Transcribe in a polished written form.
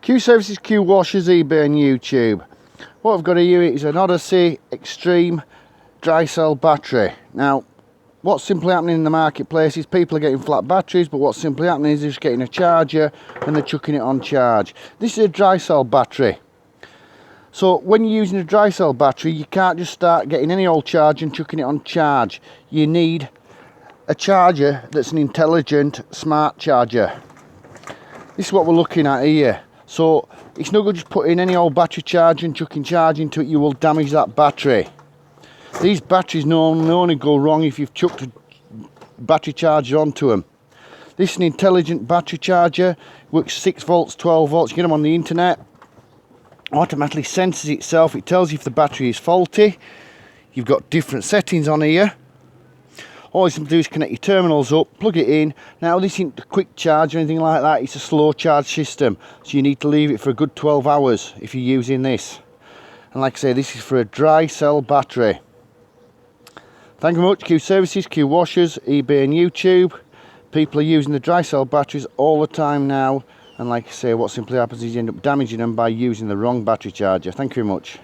Q Services, Qwashers, eBay and YouTube. What I've got here is an Odyssey Extreme dry cell battery. Now, what's simply happening in the marketplace is people are getting flat batteries, but what's simply happening is they're just getting a charger and they're chucking it on charge. This is a dry cell battery. So when you're using a dry cell battery, you can't just start getting any old charger and chucking it on charge. You need a charger that's an intelligent, smart charger. This is what we're looking at here. So it's no good just putting any old battery charger and chucking charge into it. You will damage that battery. These batteries only go wrong if you've chucked a battery charger onto them. This is an intelligent battery charger. Works 6 volts, 12 volts. You get them on the internet. Automatically senses itself. It tells you if the battery is faulty. You've got different settings on here. All you have to do is connect your terminals up, plug it in. Now this isn't a quick charge or anything like that, it's a slow charge system. So you need to leave it for a good 12 hours if you're using this. And like I say, this is for a dry cell battery. Thank you very much, Q Services, Qwashers, eBay and YouTube. People are using the dry cell batteries all the time now. And like I say, what simply happens is you end up damaging them by using the wrong battery charger. Thank you very much.